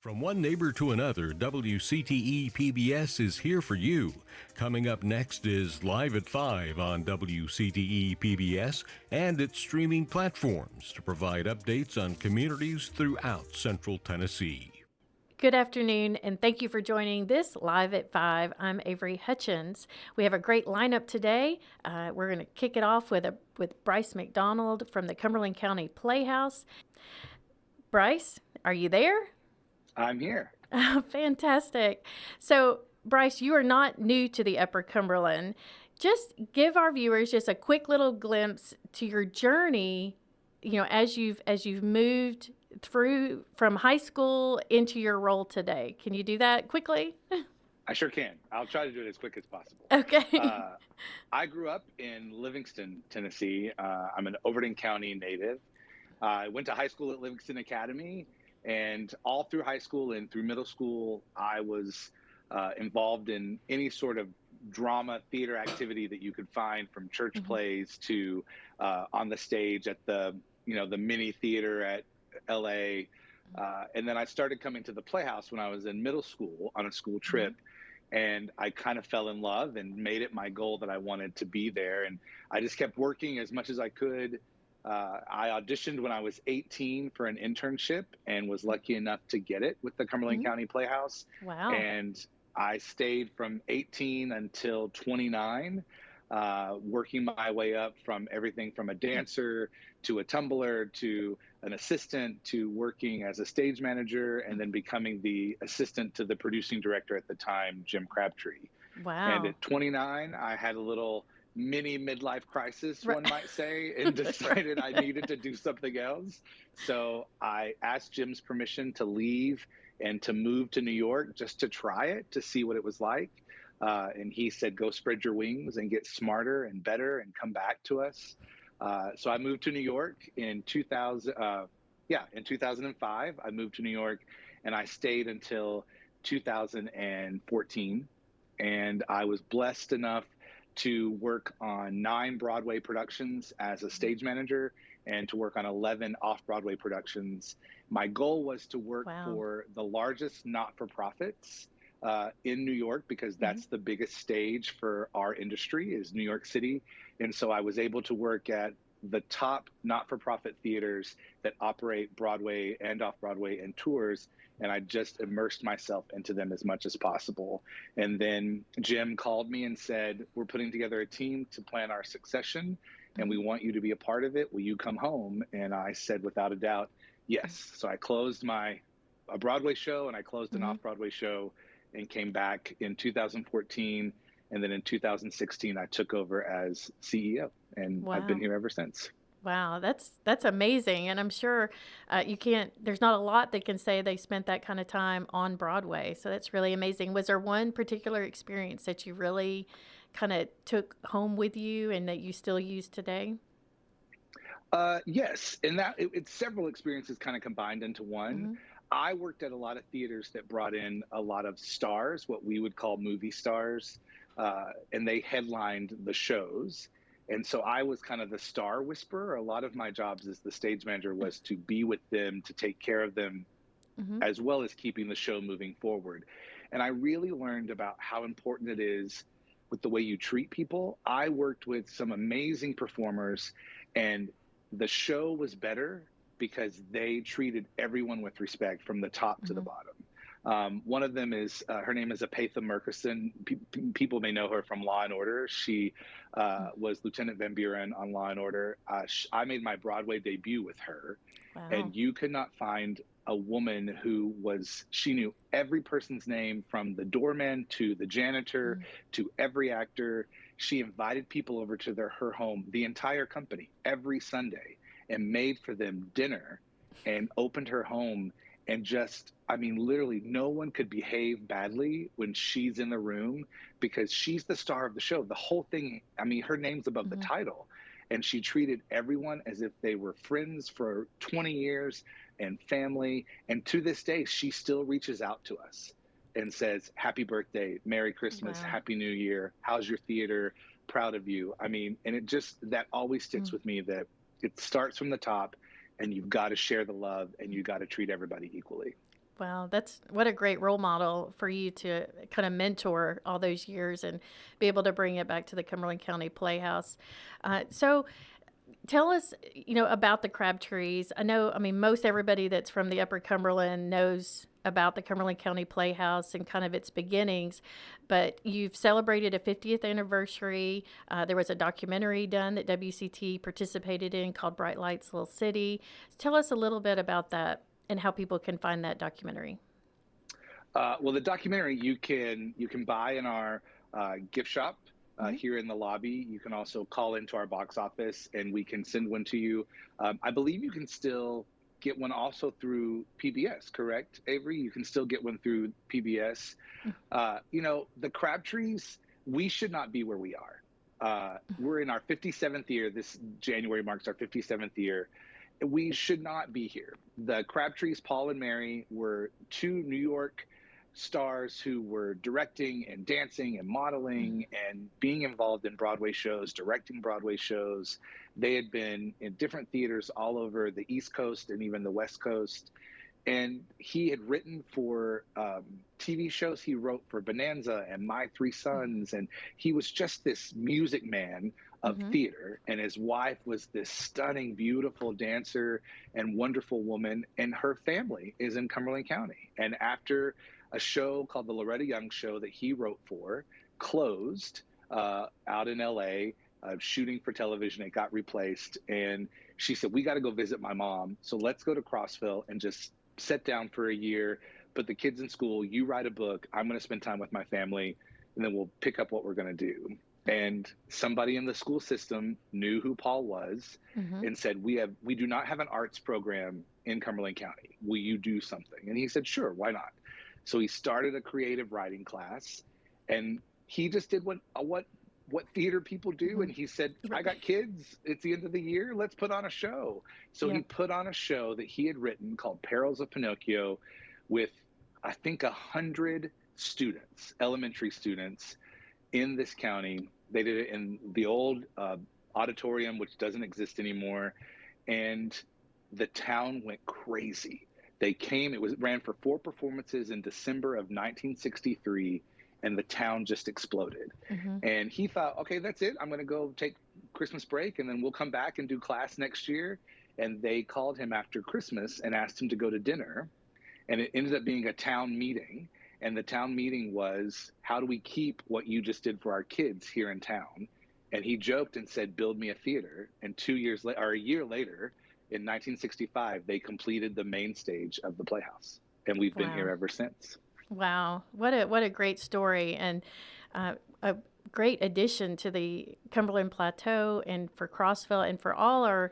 From one neighbor to another, WCTE PBS is here for you. Coming up next is Live at 5 on WCTE PBS and its streaming platforms to provide updates on communities throughout Central Tennessee. Good afternoon, and thank you for joining this Live at 5. I'm Avery Hutchins. We have a great lineup today. We're going to kick it off with Bryce McDonald from the Cumberland County Playhouse. Bryce, are you there? I'm here. Fantastic. So, Bryce, you are not new to the Upper Cumberland. Just give our viewers just a quick little glimpse to your journey, as you've moved through from high school into your role today. Can you do that quickly? I sure can. I'll try to do it as quick as possible. Okay. I grew up in Livingston, Tennessee. I'm an Overton County native. I went to high school at Livingston Academy, and all through high school and through middle school, I was involved in any sort of drama theater activity that you could find, from church plays to on the stage at the mini theater at LA. And then I started coming to the Playhouse when I was in middle school on a school trip. And I kind of fell in love and made it my goal that I wanted to be there. And I just kept working as much as I could. I auditioned when I was 18 for an internship and was lucky enough to get it with the Cumberland County Playhouse. Wow. And I stayed from 18 until 29, working my way up from everything from a dancer to a tumbler to an assistant to working as a stage manager, and then becoming the assistant to the producing director at the time, Jim Crabtree. Wow. And at 29, I had a little mini midlife crisis, one might say, and decided I needed to do something else. So I asked Jim's permission to leave and to move to New York just to try it, to see what it was like. And he said, go spread your wings and get smarter and better and come back to us. So I moved to New York in 2005. I moved to New York and I stayed until 2014. And I was blessed enough to work on 9 Broadway productions as a stage manager and to work on 11 off-Broadway productions. My goal was to work for the largest not-for-profits in New York, because that's the biggest stage for our industry is New York City. And so I was able to work at the top not-for-profit theaters that operate Broadway and off-Broadway and tours. And I just immersed myself into them as much as possible. And then Jim called me and said, we're putting together a team to plan our succession, and we want you to be a part of it. Will you come home? And I said, without a doubt, yes. So I closed a Broadway show and I closed an off-Broadway show and came back in 2014. And then in 2016, I took over as CEO, and I've been here ever since. Wow, that's amazing. And I'm sure there's not a lot that can say they spent that kind of time on Broadway. So that's really amazing. Was there one particular experience that you really kind of took home with you and that you still use today? Yes. And it's several experiences kind of combined into one. I worked at a lot of theaters that brought in a lot of stars, what we would call movie stars, and they headlined the shows. And so I was kind of the star whisperer. A lot of my jobs as the stage manager was to be with them, to take care of them, as well as keeping the show moving forward. And I really learned about how important it is with the way you treat people. I worked with some amazing performers, and the show was better because they treated everyone with respect from the top to the bottom. One of them is, her name is Apatha Murkison. People may know her from Law and Order. She was Lieutenant Van Buren on Law and Order. I made my Broadway debut with her. Wow. And you could not find a woman she knew every person's name, from the doorman to the janitor to every actor. She invited people over to her home, the entire company, every Sunday, and made for them dinner and opened her home. And literally no one could behave badly when she's in the room, because she's the star of the show. The whole thing, her name's above the title. And she treated everyone as if they were friends for 20 years and family. And to this day, she still reaches out to us and says, happy birthday, Merry Christmas, Happy New Year, how's your theater, proud of you. And that always sticks with me, that it starts from the top and you've got to share the love and you've got to treat everybody equally. Wow, that's what a great role model for you to kind of mentor all those years and be able to bring it back to the Cumberland County Playhouse. So tell us, about the crab trees. I mean, most everybody that's from the Upper Cumberland knows about the Cumberland County Playhouse and kind of its beginnings, but you've celebrated a 50th anniversary. There was a documentary done that WCTE participated in called Bright Lights, Little City. Tell us a little bit about that and how people can find that documentary. Well, the documentary you can buy in our gift shop here in the lobby. You can also call into our box office and we can send one to you. I believe you can still get one also through PBS, correct, Avery? You can still get one through PBS. The crab trees, we should not be where we are. We're in our 57th year. This January marks our 57th year. We should not be here. The Crabtrees, Paul and Mary, were two New York stars who were directing and dancing and modeling and being involved in Broadway shows, directing Broadway shows. They had been in different theaters all over the East Coast and even the West Coast. And he had written for TV shows. He wrote for Bonanza and My Three Sons. And he was just this music man of theater. And his wife was this stunning, beautiful dancer and wonderful woman. And her family is in Cumberland County. And after a show called The Loretta Young Show that he wrote for closed out in LA, shooting for television, it got replaced. And she said, we got to go visit my mom. So let's go to Crossville and just sit down for a year, put the kids in school, you write a book, I'm going to spend time with my family, and then we'll pick up what we're going to do. And somebody in the school system knew who Paul was and said, we do not have an arts program in Cumberland County. Will you do something? And he said, sure, why not? So he started a creative writing class, and he just did what theater people do. And he said, I got kids, it's the end of the year, let's put on a show. So he put on a show that he had written called Perils of Pinocchio with, I think, 100 students, elementary students in this county. They did it in the old auditorium, which doesn't exist anymore. And the town went crazy. They came, ran for 4 performances in December of 1963, and the town just exploded. And he thought, okay, that's it. I'm going to go take Christmas break, and then we'll come back and do class next year. And they called him after Christmas and asked him to go to dinner. And it ended up being a town meeting. And the town meeting was, how do we keep what you just did for our kids here in town? And he joked and said, build me a theater. And a year later, in 1965, they completed the main stage of the Playhouse. And we've been here ever since. Wow. What a great story, and a great addition to the Cumberland Plateau and for Crossville and for all our,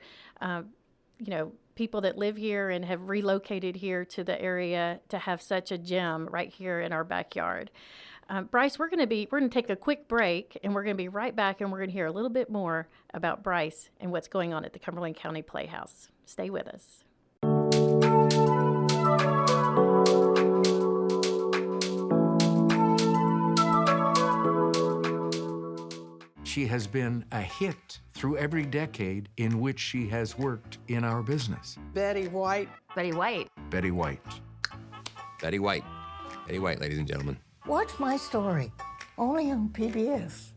people that live here and have relocated here to the area to have such a gem right here in our backyard. Bryce, we're going to take a quick break, and we're going to be right back, and we're going to hear a little bit more about Bryce and what's going on at the Cumberland County Playhouse. Stay with us. She has been a hit through every decade in which she has worked in our business. Betty White. Betty White. Betty White. Betty White. Betty White, ladies and gentlemen. Watch My Story, only on PBS.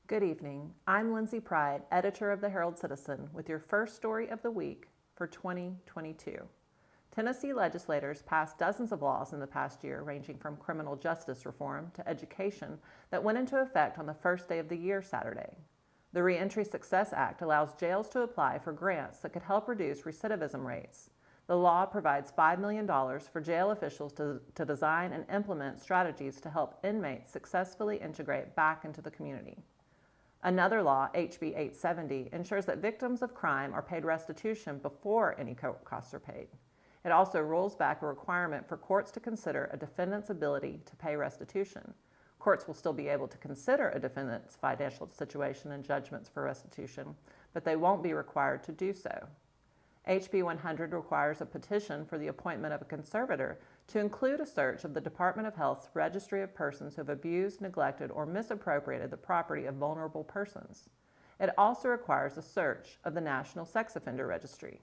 Good evening. I'm Lindsay Pride, editor of the Herald-Citizen, with your first story of the week for 2022. Tennessee legislators passed dozens of laws in the past year, ranging from criminal justice reform to education, that went into effect on the first day of the year Saturday. The Reentry Success Act allows jails to apply for grants that could help reduce recidivism rates. The law provides $5 million for jail officials to design and implement strategies to help inmates successfully integrate back into the community. Another law, HB 870, ensures that victims of crime are paid restitution before any court costs are paid. It also rolls back a requirement for courts to consider a defendant's ability to pay restitution. Courts will still be able to consider a defendant's financial situation and judgments for restitution, but they won't be required to do so. HB 100 requires a petition for the appointment of a conservator to include a search of the Department of Health's registry of persons who have abused, neglected, or misappropriated the property of vulnerable persons. It also requires a search of the National Sex Offender Registry.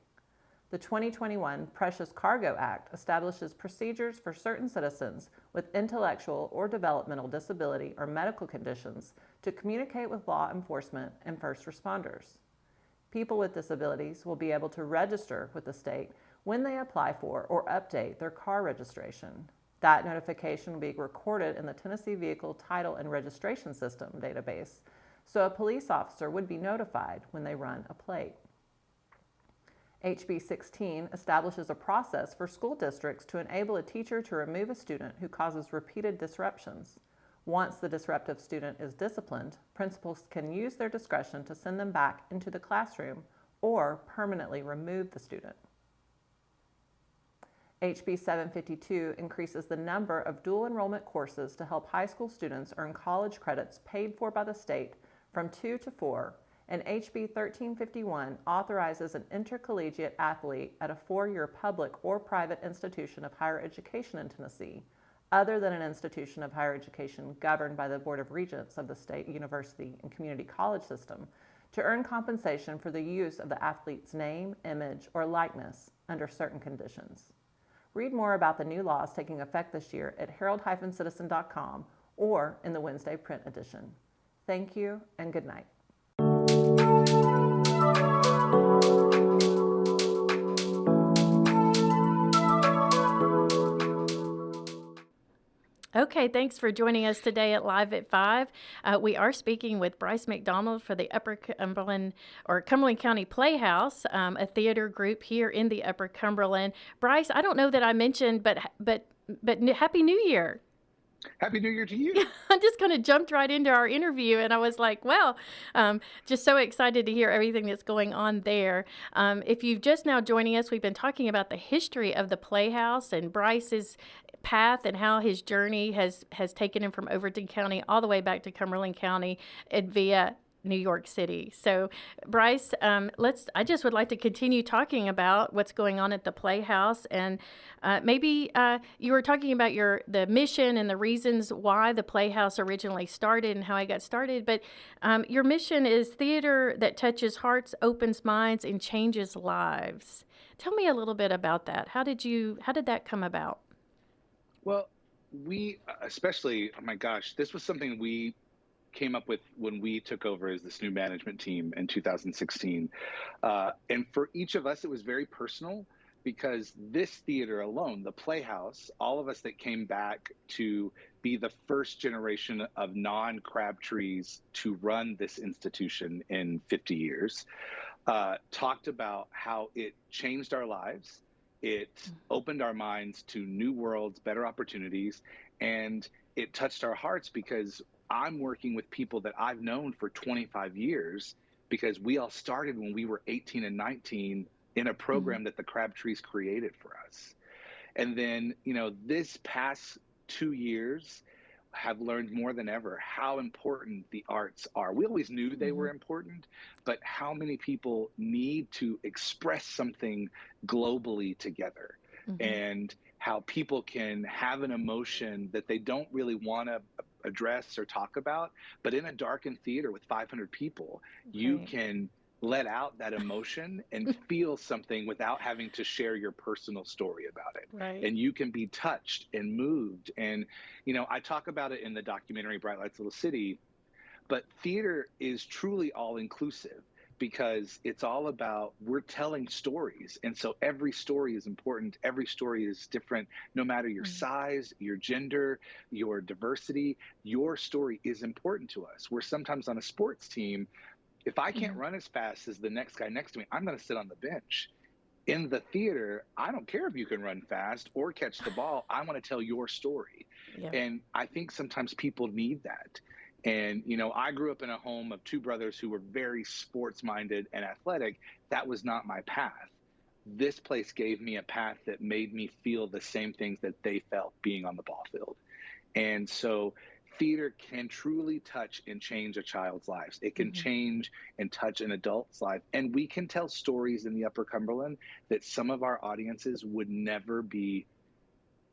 The 2021 Precious Cargo Act establishes procedures for certain citizens with intellectual or developmental disability or medical conditions to communicate with law enforcement and first responders. People with disabilities will be able to register with the state when they apply for or update their car registration. That notification will be recorded in the Tennessee Vehicle Title and Registration System database, so a police officer would be notified when they run a plate. HB 16 establishes a process for school districts to enable a teacher to remove a student who causes repeated disruptions. Once the disruptive student is disciplined, principals can use their discretion to send them back into the classroom or permanently remove the student. HB 752 increases the number of dual enrollment courses to help high school students earn college credits paid for by the state from 2 to 4, and HB 1351 authorizes an intercollegiate athlete at a 4-year public or private institution of higher education in Tennessee, other than an institution of higher education governed by the Board of Regents of the state university and community college system, to earn compensation for the use of the athlete's name, image, or likeness under certain conditions. Read more about the new laws taking effect this year at herald-citizen.com or in the Wednesday print edition. Thank you and good night. Okay, thanks for joining us today at Live at 5. We are speaking with Bryce McDonald for the Upper Cumberland or Cumberland County Playhouse, a theater group here in the Upper Cumberland. Bryce, I don't know that I mentioned, but Happy New Year. Happy New Year to you. I just kind of jumped right into our interview, and I was like, wow, just so excited to hear everything that's going on there. If you've just now joining us, we've been talking about the history of the Playhouse and Bryce's path and how his journey has taken him from Overton County all the way back to Cumberland County and via New York City. So, Bryce, I just would like to continue talking about what's going on at the Playhouse, and maybe you were talking about the mission and the reasons why the Playhouse originally started and how it got started. But your mission is theater that touches hearts, opens minds, and changes lives. Tell me a little bit about that. How did that come about? Well, we especially, oh my gosh, this was something we came up with when we took over as this new management team in 2016. And for each of us, it was very personal because this theater alone, the Playhouse, all of us that came back to be the first generation of non-Crabtrees to run this institution in 50 years, talked about how it changed our lives. It opened our minds to new worlds, better opportunities, and it touched our hearts because I'm working with people that I've known for 25 years because we all started when we were 18 and 19 in a program that the Crabtrees created for us. And then, this past 2 years have learned more than ever how important the arts are. We always knew they were important, but how many people need to express something globally together, and how people can have an emotion that they don't really want to address or talk about, but in a darkened theater with 500 people, you can let out that emotion and feel something without having to share your personal story about it. Right. And you can be touched and moved. And, I talk about it in the documentary Bright Lights Little City, but theater is truly all inclusive because it's all about, we're telling stories. And so every story is important. Every story is different, no matter your size, your gender, your diversity, your story is important to us. We're sometimes on a sports team. If I can't run as fast as the next guy next to me, I'm going to sit on the bench. In the theater, I don't care if you can run fast or catch the ball. I want to tell your story. Yeah. And I think sometimes people need that. And, I grew up in a home of 2 brothers who were very sports-minded and athletic. That was not my path. This place gave me a path that made me feel the same things that they felt being on the ball field. And so theater can truly touch and change a child's lives. It can change and touch an adult's life. And we can tell stories in the Upper Cumberland that some of our audiences would never be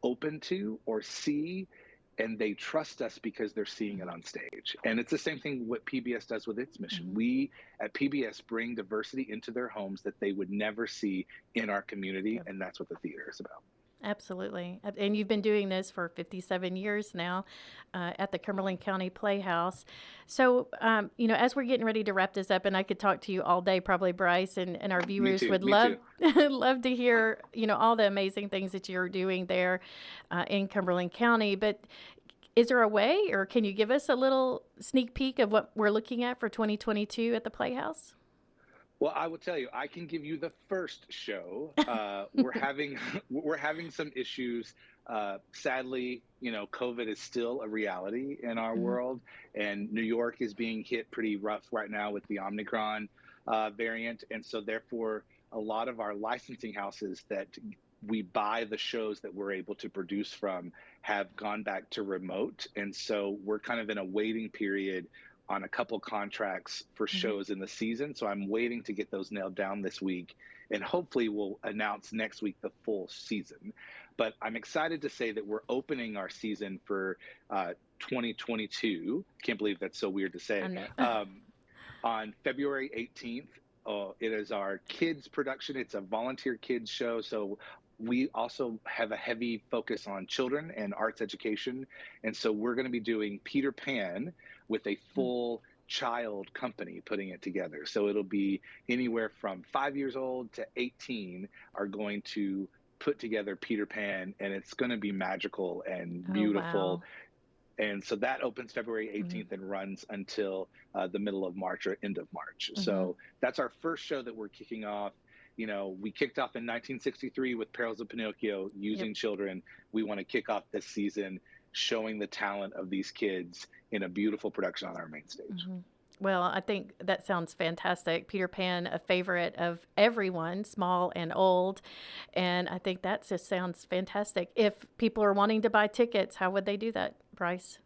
open to or see and they trust us because they're seeing it on stage. And it's the same thing what PBS does with its mission. We at PBS bring diversity into their homes that they would never see in our community, and that's what the theater is about. Absolutely. And you've been doing this for 57 years now at the Cumberland County Playhouse. So, as we're getting ready to wrap this up, and I could talk to you all day, probably, Bryce, and our viewers would love to hear, all the amazing things that you're doing there in Cumberland County. But is there a way, or can you give us a little sneak peek of what we're looking at for 2022 at the Playhouse? Well, I will tell you, I can give you the first show. We're having some issues. Sadly, COVID is still a reality in our world, and New York is being hit pretty rough right now with the Omicron variant. And so therefore, a lot of our licensing houses that we buy the shows that we're able to produce from have gone back to remote. And so we're kind of in a waiting period on a couple contracts for shows in the season. So I'm waiting to get those nailed down this week, and hopefully we'll announce next week the full season. But I'm excited to say that we're opening our season for 2022. Can't believe that's so weird to say. On February 18th. It is our kids production. It's a volunteer kids show. So we also have a heavy focus on children and arts education. And so we're going to be doing Peter Pan with a full child company putting it together. So it'll be anywhere from 5 years old to 18 are going to put together Peter Pan, and it's going to be magical and beautiful. Oh, wow. And so that opens February 18th and runs until the middle of March or end of March. So that's our first show that we're kicking off. We kicked off in 1963 with Perils of Pinocchio using children. We want to kick off this season showing the talent of these kids in a beautiful production on our main stage. Well, I think that sounds fantastic. Peter Pan, a favorite of everyone, small and old. And I think that just sounds fantastic. If people are wanting to buy tickets, how would they do that, Bryce?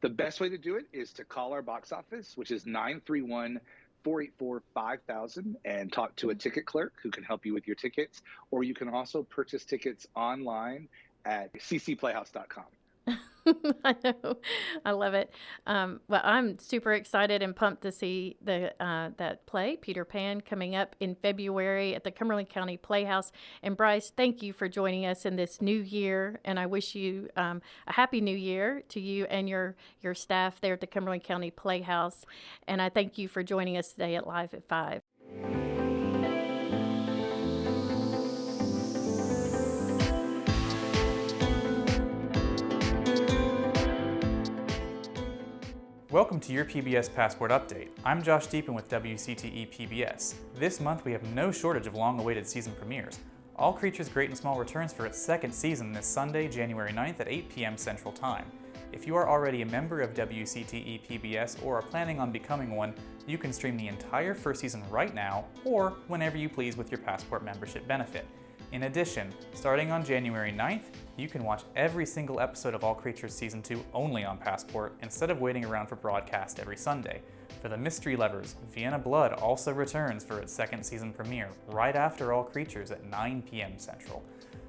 The best way to do it is to call our box office, which is 931-484-5000, and talk to a ticket clerk who can help you with your tickets. Or you can also purchase tickets online at ccplayhouse.com. I know. I love it. Well, I'm super excited and pumped to see that play, Peter Pan, coming up in February at the Cumberland County Playhouse. And Bryce, thank you for joining us in this new year. And I wish you a happy new year to you and your staff there at the Cumberland County Playhouse. And I thank you for joining us today at Live at 5. Welcome to your PBS Passport Update. I'm Josh Deepin with WCTE PBS. This month we have no shortage of long-awaited season premieres. All Creatures Great and Small returns for its second season this Sunday, January 9th at 8 p.m. Central Time. If you are already a member of WCTE PBS or are planning on becoming one, you can stream the entire first season right now or whenever you please with your Passport membership benefit. In addition, starting on January 9th, you can watch every single episode of All Creatures Season 2 only on Passport instead of waiting around for broadcast every Sunday. For the mystery lovers, Vienna Blood also returns for its second season premiere right after All Creatures at 9 p.m. Central.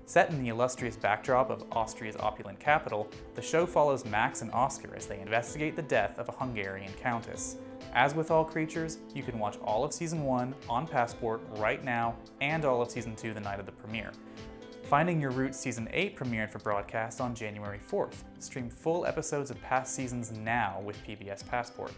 Set in the illustrious backdrop of Austria's opulent capital, the show follows Max and Oscar as they investigate the death of a Hungarian countess. As with All Creatures, you can watch all of Season 1 on Passport right now and all of Season 2 the night of the premiere. Finding Your Roots Season 8 premiered for broadcast on January 4th. Stream full episodes of past seasons now with PBS Passport.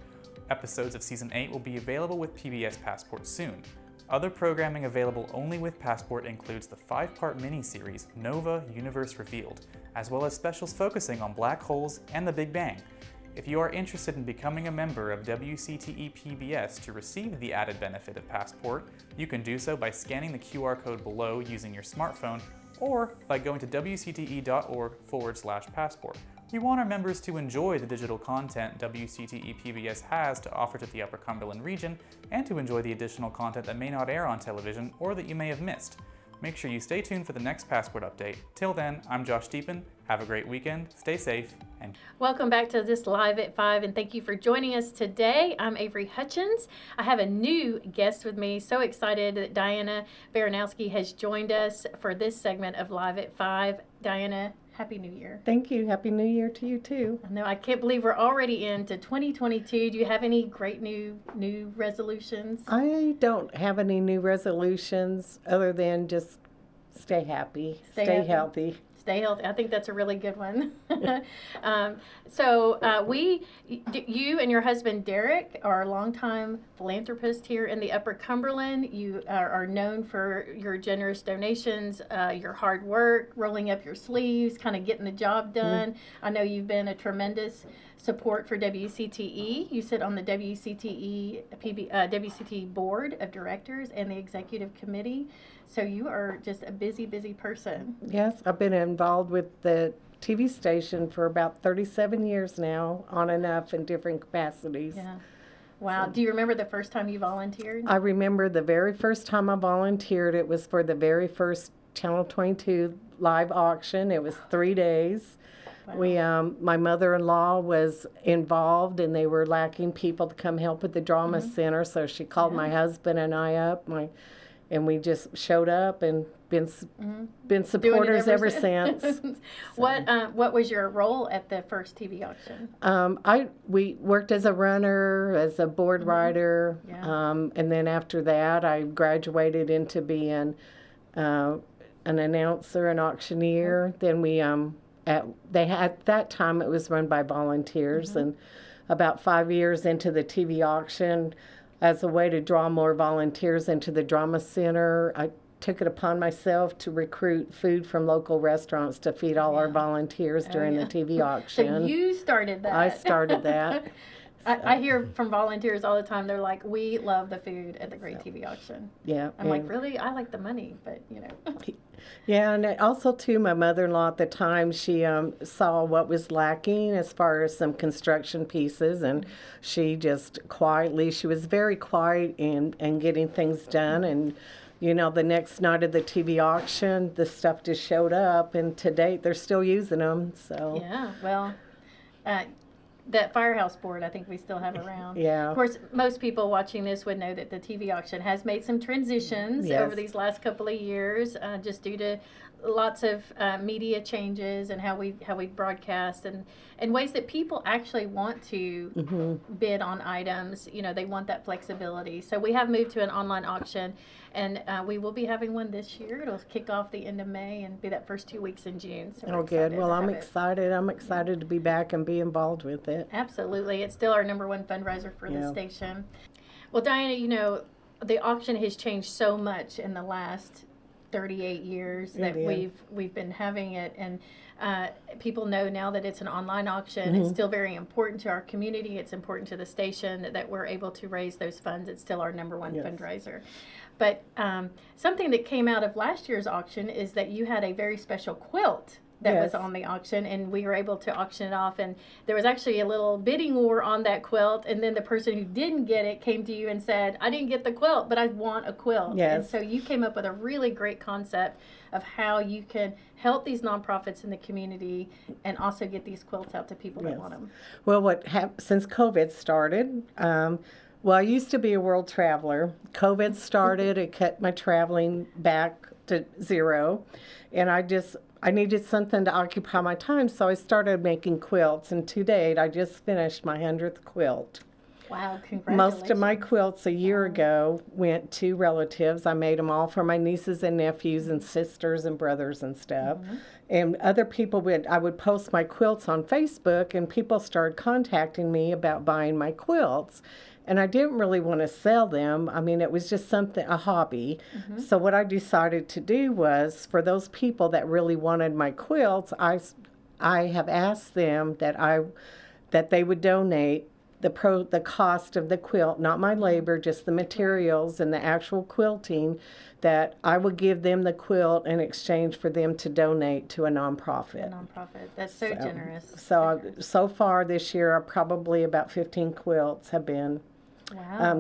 Episodes of Season 8 will be available with PBS Passport soon. Other programming available only with Passport includes the 5-part miniseries Nova Universe Revealed, as well as specials focusing on black holes and the Big Bang. If you are interested in becoming a member of WCTE PBS to receive the added benefit of Passport, you can do so by scanning the QR code below using your smartphone or by going to wcte.org/passport. We want our members to enjoy the digital content WCTE PBS has to offer to the Upper Cumberland region and to enjoy the additional content that may not air on television or that you may have missed. Make sure you stay tuned for the next Passport update. Till then, I'm Josh Deepin. Have a great weekend, stay safe, and welcome back to this Live at 5, and thank you for joining us today. I'm Avery Hutchins. I have a new guest with me. So excited that Diana Baranowski has joined us for this segment of Live at 5. Diana, Happy New Year. Thank you. Happy New Year to you too. I know, I can't believe we're already into 2022. Do you have any great new resolutions? I don't have any new resolutions other than just stay happy, stay healthy. Stay healthy. I think that's a really good one. You and your husband Derek are a longtime philanthropist here in the Upper Cumberland. You are known for your generous donations, your hard work, rolling up your sleeves, kind of getting the job done. I know you've been a tremendous support for WCTE. You sit on the WCTE board of directors and the executive committee. So you are just a busy, busy person. Yes, I've been involved with the TV station for about 37 years now, on and off in different capacities. Yeah. Wow. Do you remember the first time you volunteered? I remember the very first time I volunteered. It was for the very first Channel 22 live auction. It was 3 days. Wow. My mother-in-law was involved, and they were lacking people to come help at the drama center, so she called my husband and I up. And we just showed up and been supporters ever since. So. What was your role at the first TV auction? We worked as a runner, as a board writer, and then after that I graduated into being an announcer, an auctioneer. Then we at that time it was run by volunteers, and about 5 years into the TV auction, as a way to draw more volunteers into the drama center, I took it upon myself to recruit food from local restaurants to feed all our volunteers during the TV auction. So you started that. I started that. I hear from volunteers all the time. They're like, "We love the food at the Great TV Auction." Yeah. I'm like, really? I like the money, but Yeah, and also too, my mother-in-law at the time, she saw what was lacking as far as some construction pieces, and she just she was very quiet in getting things done. And the next night of the TV auction, the stuff just showed up, and to date, they're still using them. So yeah, well. That firehouse board, I think we still have around. Yeah. Of course, most people watching this would know that the TV auction has made some transitions over these last couple of years, just due to lots of media changes and how we broadcast and ways that people actually want to bid on items. They want that flexibility. So we have moved to an online auction, and we will be having one this year. It'll kick off the end of May and be that first 2 weeks in June. So good. Well, I'm excited. I'm excited to be back and be involved with it. Absolutely. It's still our #1 fundraiser for the station. Well, Diana, the auction has changed so much in the last 38 years that we've been having it, and people know now that it's an online auction. It's still very important to our community. It's important to the station that we're able to raise those funds. It's still our #1 fundraiser. But something that came out of last year's auction is that you had a very special quilt that was on the auction, and we were able to auction it off, and there was actually a little bidding war on that quilt, and then the person who didn't get it came to you and said, "I didn't get the quilt, but I want a quilt." And so you came up with a really great concept of how you can help these nonprofits in the community and also get these quilts out to people that want them. Well, since COVID started, I used to be a world traveler. COVID started, it cut my traveling back to zero, and I needed something to occupy my time, so I started making quilts, and to date, I just finished my 100th quilt. Wow, congratulations. Most of my quilts a year ago went to relatives. I made them all for my nieces and nephews and sisters and brothers and stuff. And other people I would post my quilts on Facebook, and people started contacting me about buying my quilts. And I didn't really want to sell them. I mean, it was just a hobby. So what I decided to do was, for those people that really wanted my quilts, I have asked them that they would donate the cost of the quilt, not my labor, just the materials and the actual quilting, that I would give them the quilt in exchange for them to donate to a nonprofit. That's so generous. So far this year, probably about 15 quilts have been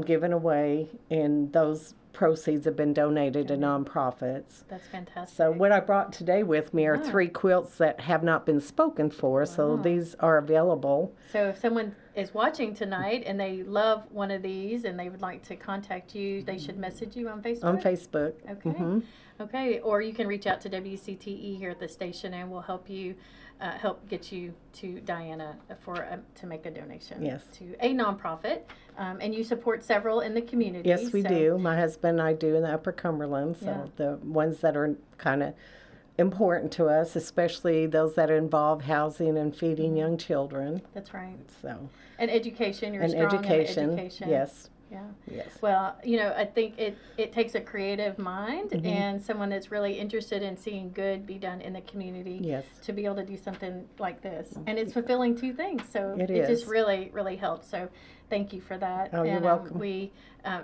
given away, and those proceeds have been donated to nonprofits. That's fantastic. So what I brought today with me are 3 quilts that have not been spoken for, so these are available. So if someone is watching tonight and they love one of these and they would like to contact you, they should message you on Facebook? On Facebook. Okay. Mhm. Okay. Or you can reach out to WCTE here at the station and we'll help you, help get you to Diana to make a donation Yes. to a nonprofit. And you support several in the community. Yes, we so- do. My husband and I do in the Upper Cumberland. So Yeah. the ones that are kind of important to us, especially those that involve housing and feeding young children. That's right. So And education, you're and strong education, in education. yes, Yeah. yes. Well, I think it takes a creative mind Mm-hmm. and someone that's really interested in seeing good be done in the community Yes. to be able to do something like this. And it's fulfilling two things. So It just is. really, really helps. So thank you for that. Oh, you're and, welcome. We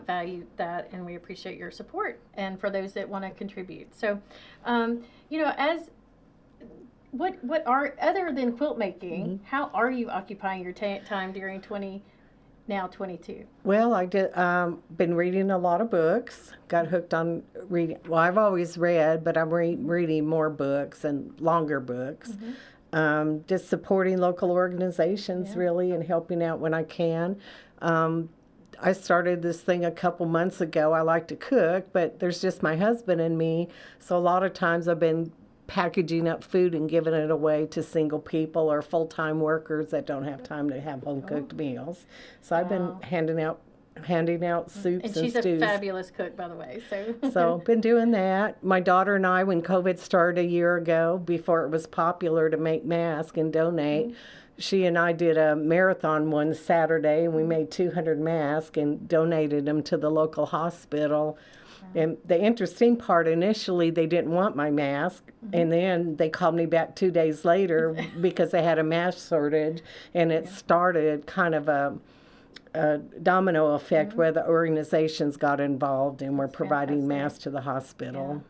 value that and we appreciate your support and for those that want to contribute. So, as what are, other than quilt making, Mm-hmm. how are you occupying your time during 22? Well, I did. Been reading a lot of books. Got hooked on reading. Well, I've always read, but I'm reading more books and longer books. Just supporting local organizations, really, and helping out when I can. I started this thing a couple months ago. I like to cook, but there's just my husband and me. So a lot of times I've been packaging up food and giving it away to single people or full-time workers that don't have time to have home-cooked meals. So I've been handing out soups And and she's stews. a fabulous cook, by the way. So been doing that. My daughter and I, when COVID started a year ago, before it was popular to make masks and donate, she and I did a marathon one Saturday, and we made 200 masks and donated them to the local hospital. And the interesting part, initially, they didn't want my mask, and then they called me back 2 days later because they had a mask shortage, and it started kind of a domino effect where the organizations got involved and were providing masks to the hospital.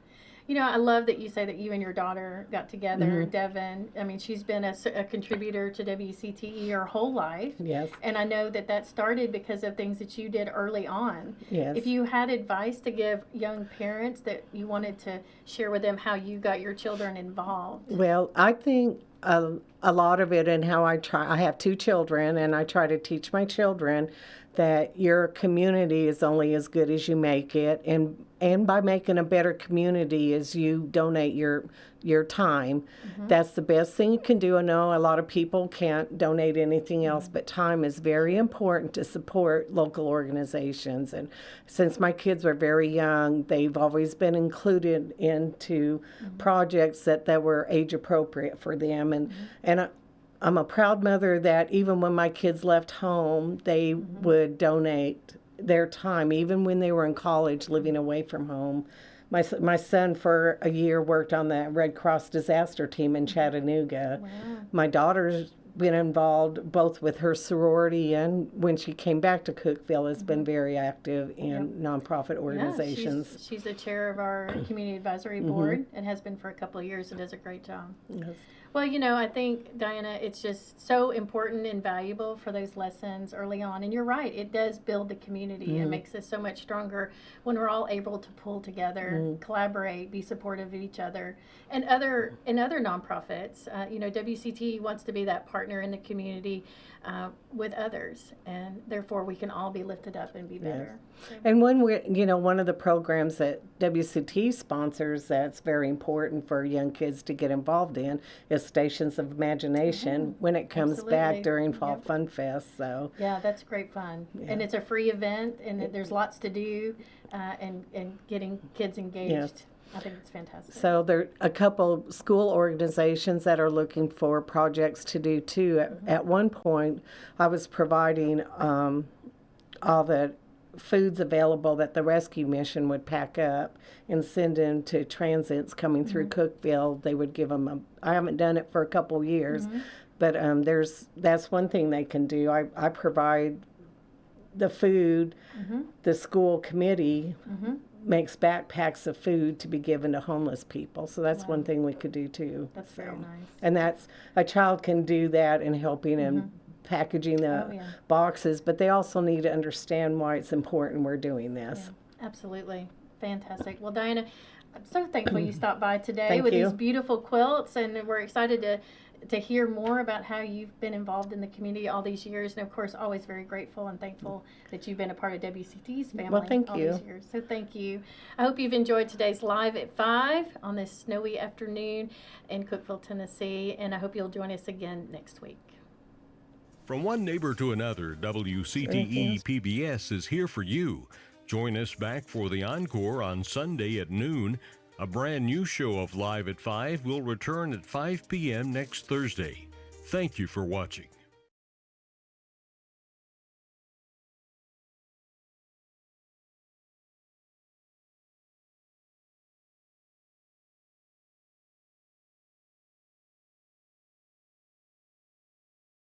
I love that you say that you and your daughter got together, Devin. I mean, she's been a contributor to WCTE her whole life. Yes. And I know that started because of things that you did early on. Yes. If you had advice to give young parents that you wanted to share with them how you got your children involved. Well, I think a lot of it and how I have 2 children, and I try to teach my children that your community is only as good as you make it, and by making a better community is you donate your time. That's the best thing you can do. I know a lot of people can't donate anything else, but time is very important to support local organizations. And since my kids were very young, they've always been included into projects that were age appropriate for them. And I'm a proud mother that even when my kids left home, they would donate their time, even when they were in college living away from home. My son for a year worked on the Red Cross disaster team in Chattanooga. Wow. My daughter's been involved both with her sorority and when she came back to Cookeville has been very active in nonprofit organizations. Yeah, she's the chair of our community advisory board and has been for a couple of years and does a great job. Yes. Well, I think, Diana, it's just so important and valuable for those lessons early on. And you're right, it does build the community. It makes us so much stronger when we're all able to pull together, collaborate, be supportive of each other. And other nonprofits, WCT wants to be that partner in the community with others. And therefore, we can all be lifted up and be better. So, And when one of the programs that WCT sponsors that's very important for young kids to get involved in is Stations of Imagination when it comes back Absolutely. during Fall Fun Fest. So yeah, that's great fun. And it's a free event, and there's lots to do, and getting kids engaged. Yes. I think it's fantastic. So there are a couple school organizations that are looking for projects to do too. At one point, I was providing all the foods available that the rescue mission would pack up and send in to transits coming through Cookeville. They would give them I haven't done it for a couple years, but that's one thing they can do. I provide the food. The school committee makes backpacks of food to be given to homeless people. So that's one thing we could do too. That's very nice. And that's a child can do that in helping and packaging the boxes, but they also need to understand why it's important we're doing this. Yeah, absolutely. Fantastic. Well, Diana, I'm so thankful you stopped by today Thank with you. these beautiful quilts, and we're excited to to hear more about how you've been involved in the community all these years. And of course, always very grateful and thankful that you've been a part of WCTE's family Well, thank all you. these years. So thank you. I hope you've enjoyed today's Live at 5 on this snowy afternoon in Cookeville, Tennessee. And I hope you'll join us again next week. From one neighbor to another, WCTE PBS is here for you. Join us back for the encore on Sunday at noon. A brand new show of Live at 5 will return at 5 p.m. next Thursday. Thank you for watching.